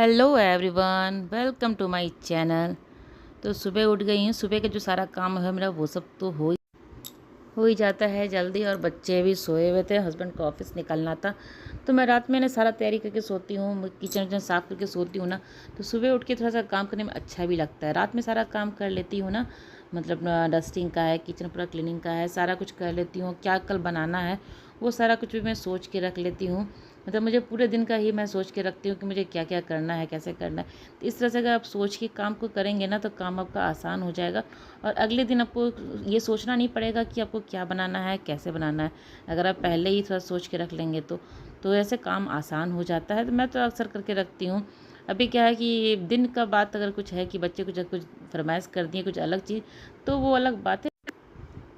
Hello everyone, welcome to my channel. तो सुबह उठ गई हूँ। सुबह का जो सारा काम है मेरा वो सब तो हो ही जाता है जल्दी, और बच्चे भी सोए हुए थे। हस्बैंड को ऑफिस निकलना था, तो मैं रात में ना सारा तैयारी करके सोती हूँ, किचन विचन साफ़ करके सोती हूँ ना। तो सुबह उठ के थोड़ा सा काम करने में अच्छा भी लगता है। रात में सारा काम कर लेती हूँ ना, मतलब डस्टिंग का है, किचन पूरा क्लीनिंग का है, सारा कुछ कर लेती हूँ। क्या कल बनाना है वो सारा कुछ भी मैं सोच के रख लेती हूँ। मतलब मुझे पूरे दिन का ही मैं सोच के रखती हूँ कि मुझे क्या क्या करना है, कैसे करना है। तो इस तरह से अगर आप सोच के काम को करेंगे ना, तो काम आपका आसान हो जाएगा, और अगले दिन आपको ये सोचना नहीं पड़ेगा कि आपको क्या बनाना है, कैसे बनाना है। अगर आप पहले ही थोड़ा सोच के रख लेंगे तो ऐसे काम आसान हो जाता है। तो मैं तो अक्सर करके रखती हूँ। अभी क्या है कि दिन का बात अगर कुछ है कि बच्चे कुछ फरमाइश कर दिए कुछ अलग चीज़, तो वो अलग बात है।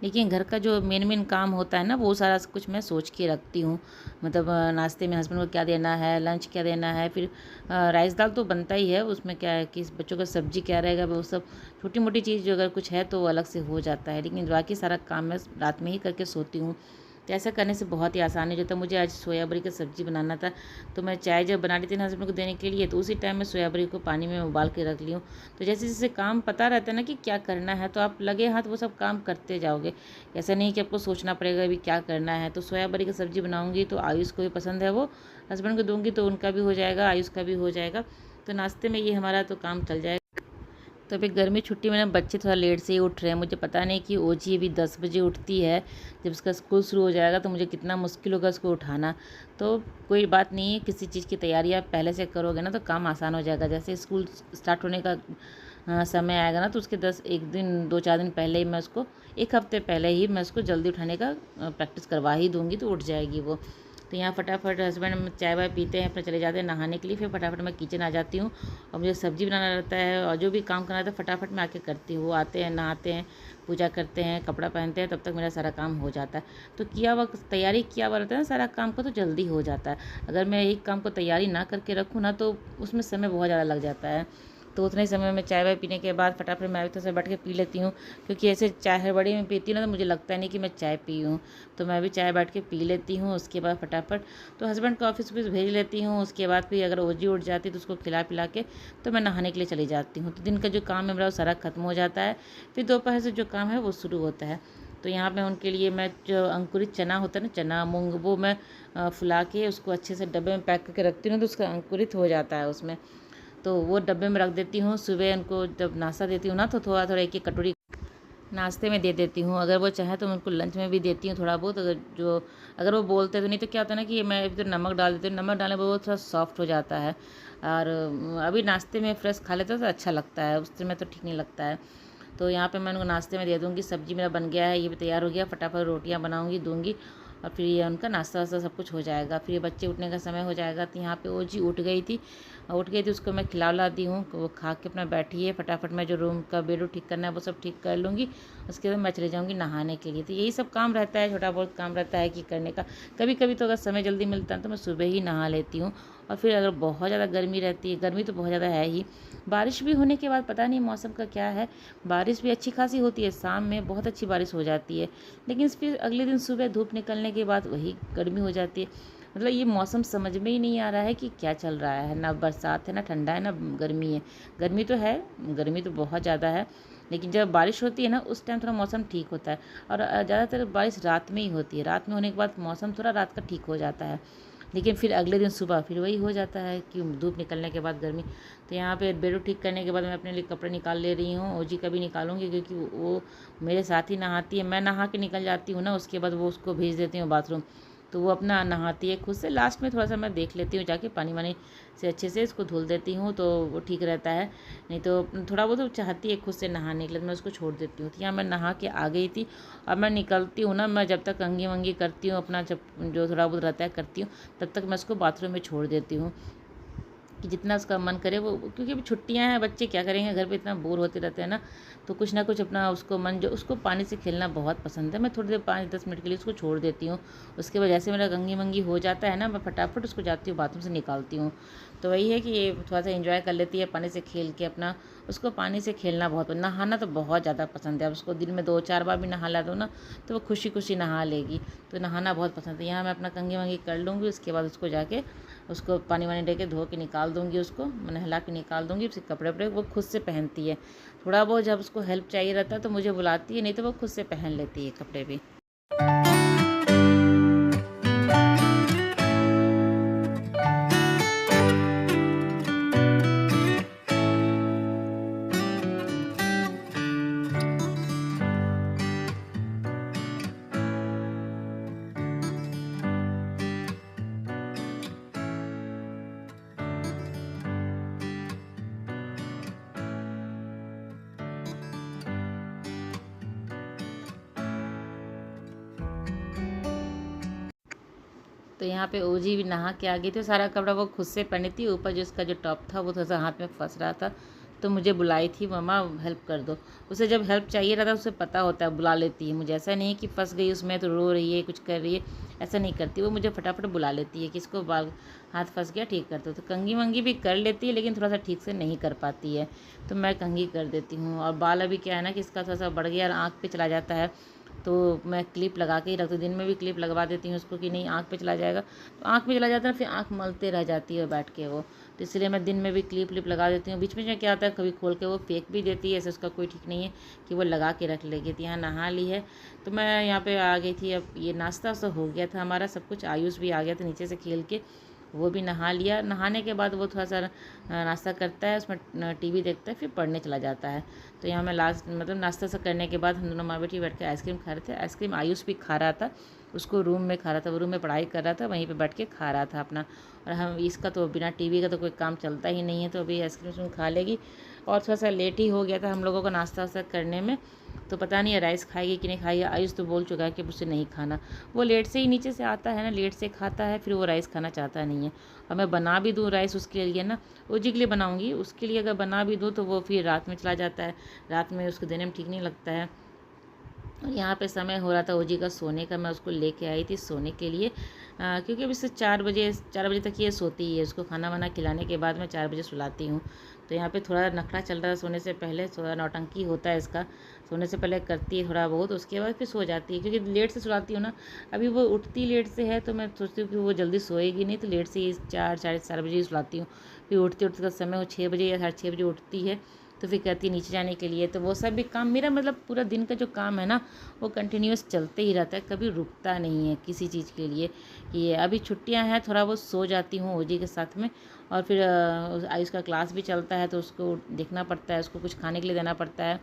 लेकिन घर का जो मेन काम होता है ना, वो सारा कुछ मैं सोच के रखती हूँ। मतलब नाश्ते में हस्बैंड को क्या देना है, लंच क्या देना है, फिर राइस दाल तो बनता ही है। उसमें क्या है कि बच्चों का सब्जी क्या रहेगा, वो सब छोटी मोटी चीज़ जो अगर कुछ है तो वो अलग से हो जाता है। लेकिन बाकी सारा काम मैं रात में ही करके सोती हूँ। तो ऐसा करने से बहुत ही आसानी हो जाता है। मुझे आज सोयाबड़ी का सब्ज़ी बनाना था, तो मैं चाय जब बना रही थी ना हस्बैंड को देने के लिए, तो उसी टाइम मैं सोयाबड़ी को पानी में उबाल के रख ली हूँ। तो जैसे जैसे काम पता रहता है ना कि क्या करना है, तो आप लगे हाथ वो सब काम करते जाओगे। ऐसा नहीं कि आपको सोचना पड़ेगा अभी क्या करना है। तो सोयाबड़ी की सब्ज़ी बनाऊँगी तो आयुष को भी पसंद है, वो हस्बैंड को दूँगी तो उनका भी हो जाएगा, आयुष का भी हो जाएगा। तो नाश्ते में ये हमारा तो काम चल जाएगा। तो अभी गर्मी छुट्टी में ना बच्चे थोड़ा लेट से ही उठ रहे हैं। मुझे पता नहीं कि ओजी अभी 10 बजे उठती है। जब उसका स्कूल शुरू हो जाएगा तो मुझे कितना मुश्किल होगा उसको उठाना। तो कोई बात नहीं है, किसी चीज़ की तैयारी आप पहले से करोगे ना तो काम आसान हो जाएगा। जैसे स्कूल स्टार्ट होने का समय आएगा ना, तो उसके 1 दिन 2 4 दिन पहले ही मैं उसको, 1 हफ्ते पहले ही मैं उसको जल्दी उठाने का प्रैक्टिस करवा ही दूँगी, तो उठ जाएगी वो। तो यहाँ फटाफट हस्बैंड चाय वाय पीते हैं, अपने चले जाते हैं नहाने के लिए। फिर फटाफट मैं किचन आ जाती हूँ, और मुझे सब्ज़ी बनाना रहता है, और जो भी काम करना रहता है फटाफट मैं आके करती हूँ। वो आते हैं, नहाते हैं, पूजा करते हैं, कपड़ा पहनते हैं, तब तक मेरा सारा काम हो जाता है। तो तैयारी किया हुआ रहता है ना सारा काम का, तो जल्दी हो जाता है। अगर मैं एक काम को तैयारी ना करके रखूँ ना, तो उसमें समय बहुत ज़्यादा लग जाता है। तो उतने ही समय में चाय वाय पीने के बाद फटाफट मैं भी थोड़ा सा बैठ के पी लेती हूँ, क्योंकि ऐसे चाय हड़बड़ी में पीती हूँ ना, तो मुझे लगता नहीं कि मैं चाय पी हूँ। तो मैं भी चाय बैठ के पी लेती हूँ। उसके बाद फटाफट तो हस्बैंड को ऑफिस भेज लेती हूँ। उसके बाद फिर अगर ओजी उठ जाती है तो उसको खिला पिला के तो मैं नहाने के लिए चली जाती हूँ। तो दिन का जो काम है मेरा वो सारा खत्म हो जाता है। फिर दोपहर से जो काम है वो शुरू होता है। तो यहाँ पे उनके लिए मैं जो अंकुरित चना होता है ना, चना मूंग, वो मैं फुला के उसको अच्छे से डब्बे में पैक करके रखती हूँ, तो उसका अंकुरित हो जाता है उसमें। तो वो डब्बे में रख देती हूँ। सुबह उनको जब नाश्ता देती हूँ ना, तो थोड़ा थोड़ा एक एक कटोरी नाश्ते में दे देती हूँ। अगर वो चाहे तो मैं उनको लंच में भी देती हूँ थोड़ा बहुत, अगर वो बोलते तो। नहीं तो क्या होता है ना कि मैं अभी तो नमक डाल देती हूँ, नमक डालने पर वो थोड़ा सॉफ्ट हो जाता है। और अभी नाश्ते में फ्रेश खा लेते तो अच्छा लगता है, उस समय तो ठीक नहीं लगता है। तो यहाँ पे मैं उनको नाश्ते में दे दूँगी। सब्ज़ी मेरा बन गया है, ये भी तैयार हो गया। फटाफट रोटियाँ बनाऊँगी, दूँगी, और फिर ये उनका नाश्ता वास्ता सब कुछ हो जाएगा। फिर ये बच्चे उठने का समय हो जाएगा। तो यहाँ पे ओजी उठ गई थी, उसको मैं खिला दी हूँ। वो खा के अपना बैठी है। फटाफट मैं जो रूम का बेड ठीक करना है वो सब ठीक कर लूँगी। उसके बाद मैं चले जाऊँगी नहाने के लिए। तो यही सब काम रहता है, छोटा बहुत काम रहता है कि करने का। कभी कभी तो अगर समय जल्दी मिलता है तो मैं सुबह ही नहा लेती हूँ। और फिर अगर बहुत ज़्यादा गर्मी रहती है, गर्मी तो बहुत ज़्यादा है ही, बारिश भी होने के बाद पता नहीं मौसम का क्या है, बारिश भी अच्छी खासी होती है, शाम में बहुत अच्छी बारिश हो जाती है। लेकिन फिर अगले दिन सुबह धूप निकलने के बाद वही गर्मी हो जाती है। मतलब ये मौसम समझ में ही नहीं आ रहा है कि क्या चल रहा है। ना बरसात है, ना ठंडा है, ना गर्मी है। गर्मी तो है, गर्मी तो बहुत ज़्यादा है। लेकिन जब बारिश होती है ना, उस टाइम थोड़ा मौसम ठीक होता है। और ज़्यादातर बारिश रात में ही होती है। रात में होने के बाद मौसम थोड़ा रात का ठीक हो जाता है। लेकिन फिर अगले दिन सुबह फिर वही हो जाता है कि धूप निकलने के बाद गर्मी। तो यहाँ पे बेड ठीक करने के बाद मैं अपने लिए कपड़े निकाल ले रही हूँ। ओजी का भी निकालूंगी, क्योंकि वो मेरे साथ ही नहाती है। मैं नहा के निकल जाती हूँ ना, उसके बाद वो उसको भेज देती हूँ बाथरूम। तो वो अपना नहाती है खुद से। लास्ट में थोड़ा सा मैं देख लेती हूँ जाके, पानी वानी से अच्छे से इसको धुल देती हूँ, तो वो ठीक रहता है। नहीं तो थोड़ा बहुत तो चाहती है खुद से नहाने के लिए, तो मैं उसको छोड़ देती हूँ। तो यहाँ मैं नहा के आ गई थी। अब मैं निकलती हूँ ना, मैं जब तक कंघी वंगी करती हूँ अपना, जब जो थोड़ा बहुत रहता है करती हूँ, तब तक मैं उसको बाथरूम में छोड़ देती हूँ कि जितना उसका मन करे वो। क्योंकि अभी छुट्टियां हैं, बच्चे क्या करेंगे घर पे, इतना बोर होते रहते हैं ना। तो कुछ ना कुछ अपना उसको मन, जो उसको पानी से खेलना बहुत पसंद है, मैं थोड़ी देर 5-10 मिनट के लिए उसको छोड़ देती हूँ। उसके बाद जैसे मेरा कंघी मंगी हो जाता है ना, मैं फटाफट उसको जाती हूँ बाथरूम से निकालती हूँ। तो वही है कि ये थोड़ा सा इंजॉय कर लेती है पानी से खेल के अपना। उसको पानी से खेलना बहुत, नहाना तो बहुत ज़्यादा पसंद है। अब उसको दिन में 2-4 बार भी नहा ला दो ना, तो वो खुशी खुशी नहा लेगी। तो नहाना बहुत पसंद है। यहाँ मैं अपना कंघी वंगी कर लूँगी, उसके बाद उसको जाके उसको पानी वानी दे के धो के निकाल दूँगी, उसको नहला के निकाल दूँगी। फिर कपड़े वपड़े वो खुद से पहनती है। थोड़ा बहुत जब उसको हेल्प चाहिए रहता है तो मुझे बुलाती है, नहीं तो वो खुद से पहन लेती है कपड़े भी। तो यहाँ पे ओजी भी नहा के आ गई थी, सारा कपड़ा वो खुद से पहनी थी। ऊपर जो उसका जो टॉप था वो थोड़ा सा हाथ में फंस रहा था, तो मुझे बुलाई थी, मम्मा हेल्प कर दो। उसे जब हेल्प चाहिए रहता है उसे पता होता है, बुला लेती है मुझे। ऐसा नहीं कि फंस गई उसमें तो रो रही है कुछ कर रही है, ऐसा नहीं करती वो। मुझे फटाफट बुला लेती है कि इसको बाल हाथ फंस गया, ठीक कर दो। तो कंघी वंगी भी कर लेती है, लेकिन थोड़ा सा ठीक से नहीं कर पाती है, तो मैं कंघी कर देती हूँ। और बाल अभी क्या है ना कि इसका थोड़ा सा बढ़ गया और आँख पे चला जाता है, तो मैं क्लिप लगा के ही रखती हूँ। दिन में भी क्लिप लगवा देती हूँ उसको कि नहीं आँख पे चला जाएगा, तो आँख में चला जाता है, फिर आँख मलते रह जाती है बैठ के वो। तो इसलिए मैं दिन में भी क्लिप लगा देती हूँ। बीच में क्या होता है कभी खोल के वो फेंक भी देती है, ऐसे उसका कोई ठीक नहीं है कि वो लगा के रख लेगी। तो यहाँ नहा ली है, तो मैं यहाँ पे आ गई थी। अब ये नाश्ता वास्ता हो गया था हमारा सब कुछ। आयुष भी आ गया था नीचे से खेल के, वो भी नहा लिया। नहाने के बाद वो थोड़ा सा नाश्ता करता है, उसमें टीवी देखता है, फिर पढ़ने चला जाता है। तो यहाँ मैं लास्ट मतलब नाश्ता सा करने के बाद हम दोनों माँ बेटी बैठ के आइसक्रीम खा रहे थे। आइसक्रीम आयुष भी खा रहा था, उसको रूम में खा रहा था, वो रूम में पढ़ाई कर रहा था, वहीं पे बैठ के खा रहा था अपना। और हम इसका तो बिना टीवी का तो कोई काम चलता ही नहीं है, तो अभी आइसक्रीम खा लेगी। और थोड़ा सा लेट ही हो गया था हम लोगों को नाश्ता वास्ता करने में, तो पता नहीं राइस खाएगी कि नहीं खाएगी। आयुष तो बोल चुका है कि मुझसे नहीं खाना। वो लेट से ही नीचे से आता है ना, लेट से खाता है, फिर वो राइस खाना चाहता नहीं है। और मैं बना भी दूँ राइस उसके लिए ना, ओजी के लिए बनाऊँगी, उसके लिए अगर बना भी दूँ तो वो फिर रात में चला जाता है, रात में उसको देने में ठीक नहीं लगता है। और यहाँ पे समय हो रहा था ओजी का सोने का, मैं उसको लेके आई थी सोने के लिए, क्योंकि अब इससे 4 बजे तक ये सोती है। उसको खाना वाना खिलाने के बाद मैं 4 बजे सुलाती हूँ। तो यहाँ पे थोड़ा नखरा चल रहा है, सोने से पहले थोड़ा नौटंकी होता है इसका। सोने से पहले करती है थोड़ा बहुत, उसके बाद फिर सो जाती है, क्योंकि लेट से सुलाती हूँ ना। अभी वो उठती लेट से है, तो मैं सोचती हूँ कि वो जल्दी सोएगी नहीं, तो लेट से ही 4 साढ़े 4 बजे ही सुलाती हूँ। फिर उठते उठते का समय वो 6 बजे या 6:30 बजे उठती है, तो फिर कहती है नीचे जाने के लिए। तो वो सब भी काम मेरा मतलब पूरा दिन का जो काम है ना, वो कंटिन्यूअस चलते ही रहता है, कभी रुकता नहीं है किसी चीज़ के लिए। कि अभी छुट्टियां हैं, थोड़ा बहुत सो जाती हूँ ओजी के साथ में। और फिर आयुष का क्लास भी चलता है, तो उसको देखना पड़ता है, उसको कुछ खाने के लिए देना पड़ता है,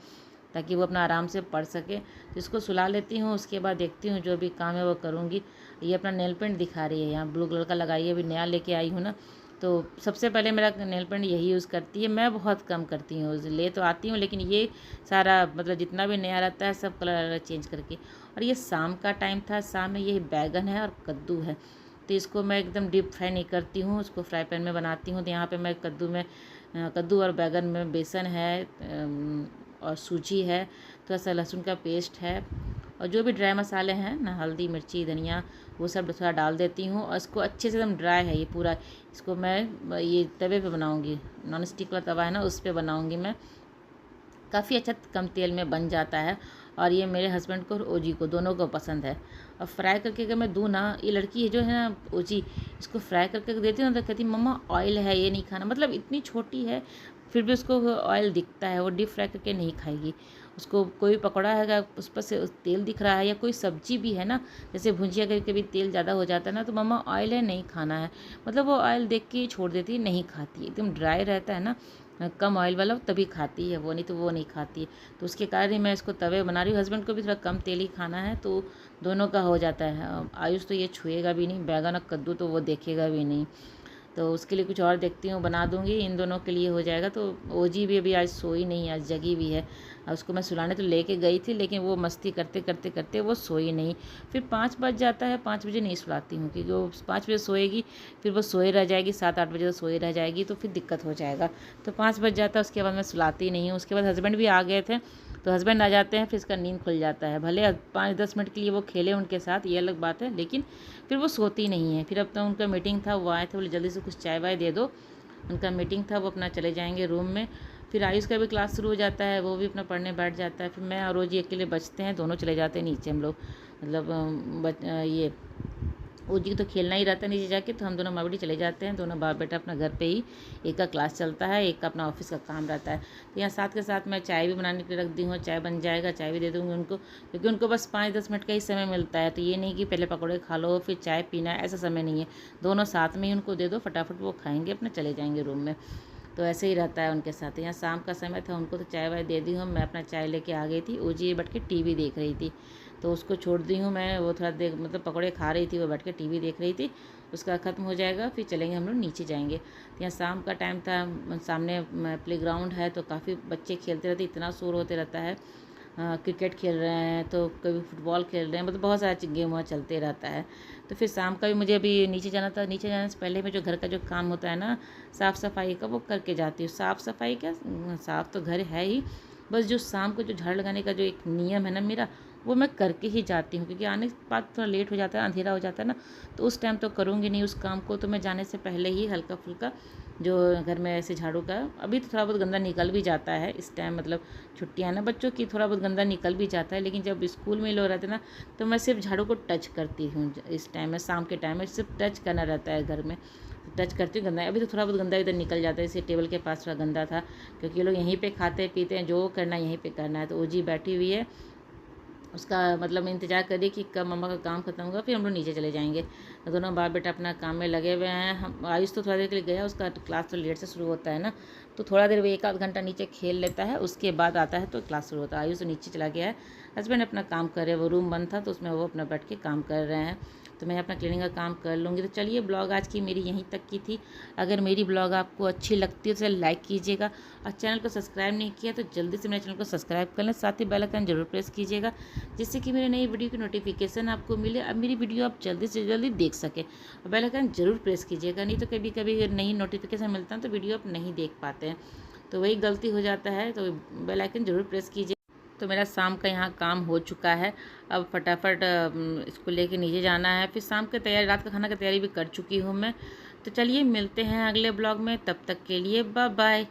ताकि वो अपना आराम से पढ़ सके। तो इसको सुला लेती हूँ, उसके बाद देखती हूँ जो भी काम है वो करूँगी। ये अपना नेल पेंट दिखा रही है, यहाँ ब्लू कलर का लगाई है, अभी नया लेके आई हूँ ना। तो सबसे पहले मेरा नेल पेंट यही यूज़ करती है। मैं बहुत कम करती हूँ, ले तो आती हूँ, लेकिन ये सारा मतलब जितना भी नया रहता है सब कलर चेंज करके। और ये शाम का टाइम था, शाम में यही बैगन है और कद्दू है, तो इसको मैं एकदम डीप फ्राई नहीं करती हूँ, उसको फ्राई पैन में बनाती हूँ। तो यहाँ पे मैं कद्दू और बैगन में बेसन है, और सूजी है, थोड़ा सा लहसुन का पेस्ट है, और जो भी ड्राई मसाले हैं ना, हल्दी मिर्ची धनिया, वो सब थोड़ा डाल देती हूँ। और इसको अच्छे से एकदम ड्राई है ये पूरा, इसको मैं ये तवे पे बनाऊँगी, नॉन स्टिक वाला तवा है ना, उस पर बनाऊँगी मैं। काफ़ी अच्छा कम तेल में बन जाता है, और ये मेरे हस्बैंड को और ओजी को दोनों को पसंद है। और फ्राई करके अगर मैं दूँ ना, ये लड़की जो है ना ओजी, इसको फ्राई करके देती हूँ ना, तो कहती मम्मा ऑयल है ये नहीं खाना। मतलब इतनी छोटी है, फिर भी उसको ऑयल दिखता है, वो डीप फ्राई करके नहीं खाएगी। उसको कोई पकौड़ा है उस पर से तेल दिख रहा है, या कोई सब्जी भी है ना, जैसे भुजिया कभी कभी तेल ज़्यादा हो जाता है ना, तो मम्मा ऑयल है नहीं खाना है। मतलब वो ऑयल देख के ही छोड़ देती है, नहीं खाती, एकदम ड्राई रहता है ना, कम ऑयल वाला, तभी खाती है वो, नहीं तो वो नहीं खाती है। तो उसके कारण ही मैं इसको तवे बना रही हूँ। हस्बैंड को भी थोड़ा कम तेल ही खाना है, तो दोनों का हो जाता है। आयुष तो ये छुएगा भी नहीं, बैगन और कद्दू तो वो देखेगा भी नहीं। तो उसके लिए कुछ और देखती हूँ, बना दूँगी, इन दोनों के लिए हो जाएगा। तो ओजी भी अभी आज सोई नहीं, आज जगी भी है। उसको मैं सुलाने तो लेके गई थी, लेकिन वो मस्ती करते करते करते वो सोई नहीं। फिर 5 बज जाता है, 5 बजे नहीं सुलाती हूँ, क्योंकि वो 5 बजे सोएगी, फिर वो सोए रह जाएगी, 7-8 बजे तो सोए रह जाएगी, तो फिर दिक्कत हो जाएगा। तो 5 बज जाता है, उसके बाद मैं सुलाती नहीं हूँ। उसके बाद हस्बैंड भी आ गए थे, तो हस्बैंड आ जाते हैं, फिर इसका नींद खुल जाता है। भले 5-10 मिनट के लिए वो खेले उनके साथ, ये अलग बात है, लेकिन फिर वो सोती नहीं है। फिर अब तो उनका मीटिंग था, वो आए थे, बोले जल्दी से कुछ चाय वाय दे दो। उनका मीटिंग था, वो अपना चले जाएंगे रूम में। फिर आयुष का भी क्लास शुरू हो जाता है, वो भी अपना पढ़ने बैठ जाता है। फिर मैं और रोजी अकेले बचते हैं, दोनों चले जाते हैं नीचे हम लोग, मतलब ये ओजी को तो खेलना ही रहता है नीचे जाके, तो हम दोनों माँ बेटी चले जाते हैं। दोनों बाप बेटा अपना घर पे ही, एक का क्लास चलता है, एक का अपना ऑफिस का काम रहता है। तो यहाँ साथ के साथ मैं चाय भी बनाने के लिए रख दी हूँ, चाय बन जाएगा, चाय भी दे दूँगी उनको, क्योंकि उनको बस 5-10 मिनट का ही समय मिलता है। तो ये नहीं कि पहले पकौड़े खा लो फिर चाय पीना, ऐसा समय नहीं है। दोनों साथ में ही उनको दे दो, फटाफट वो खाएँगे, अपना चले जाएँगे रूम में। तो ऐसे ही रहता है उनके साथ। यहाँ शाम का समय था, उनको तो चाय वाय दे दी हूँ, मैं अपना चाय लेके आ गई थी। ओजी बैठ के टीवी देख रही थी, तो उसको छोड़ दी हूँ मैं, वो थोड़ा देर मतलब पकौड़े खा रही थी, वो बैठ के टीवी देख रही थी। उसका ख़त्म हो जाएगा फिर चलेंगे हम लोग नीचे जाएंगे। तो यहाँ शाम का टाइम था, सामने प्ले ग्राउंड है, तो काफ़ी बच्चे खेलते रहते, इतना शोर होते रहता है। क्रिकेट खेल रहे हैं तो कभी फुटबॉल खेल रहे हैं, मतलब बहुत सारा गेम वहाँ चलते रहता है। तो फिर शाम का भी मुझे अभी नीचे जाना था। नीचे जाने से पहले मैं जो घर का जो काम होता है ना, साफ़ सफाई का, वो करके जाती हूँ। साफ़ सफाई क्या, साफ़ तो घर है ही, बस जो शाम को जो झाड़ लगाने का जो एक नियम है ना मेरा, वो मैं करके ही जाती हूँ, क्योंकि आने के बाद थोड़ा लेट हो जाता है, अंधेरा हो जाता है ना, तो उस टाइम तो करूँगी नहीं उस काम को। तो मैं जाने से पहले ही हल्का फुल्का जो घर में ऐसे झाड़ू का, अभी तो थोड़ा बहुत गंदा निकल भी जाता है इस टाइम, मतलब छुट्टियाँ ना बच्चों की, थोड़ा बहुत गंदा निकल भी जाता है। लेकिन जब स्कूल में लोग रहते ना, तो मैं सिर्फ झाड़ू को टच करती हूँ। इस टाइम में, शाम के टाइम में सिर्फ टच करना रहता है घर में, टच करती हूँ। गंदा अभी तो थोड़ा बहुत गंदा इधर निकल जाता है, इसे टेबल के पास थोड़ा गंदा था, क्योंकि ये लोग यहीं पे खाते पीते हैं, जो करना है यहीं पे करना है। तो ओजी बैठी हुई है, उसका मतलब इंतज़ार करिए कि कब मम्मा का काम खत्म होगा, फिर हम लोग नीचे चले जाएंगे। तो दोनों बाप बेटा अपना काम में लगे हुए हैं। हम आयुष तो थोड़ा देर के लिए गया, उसका क्लास तो लेट से शुरू होता है ना, तो थोड़ा देर वो 1 आध घंटा नीचे खेल लेता है, उसके बाद आता है तो क्लास शुरू होता है। आयुष तो नीचे चला गया है, हस्बैंड अपना काम कर रहे हैं, वो रूम बंद था तो उसमें वो अपना बैठ के काम कर रहे हैं। तो मैं अपना क्लीनिंग का काम कर लूँगी। तो चलिए, ब्लॉग आज की मेरी यहीं तक की थी। अगर मेरी ब्लॉग आपको अच्छी लगती है तो लाइक कीजिएगा, और चैनल को सब्सक्राइब नहीं किया तो जल्दी से मेरे चैनल को सब्सक्राइब कर लें, साथ ही बेल आइकन जरूर प्रेस कीजिएगा, जिससे कि मेरी नई वीडियो की नोटिफिकेशन आपको मिले, अब मेरी वीडियो आप जल्दी से जल्दी देख सकें। और बेल आइकन जरूर प्रेस कीजिएगा, नहीं तो कभी कभी नहीं नोटिफिकेशन मिलता है तो वीडियो आप नहीं देख पाते हैं, तो वही गलती हो जाता है। तो बेल आइकन जरूर प्रेस कीजिए। तो मेरा शाम का यहाँ काम हो चुका है, अब फटाफट इसको लेके नीचे जाना है, फिर शाम की तैयारी, रात का खाना की तैयारी भी कर चुकी हूँ मैं। तो चलिए मिलते हैं अगले ब्लॉग में, तब तक के लिए बाय बाय।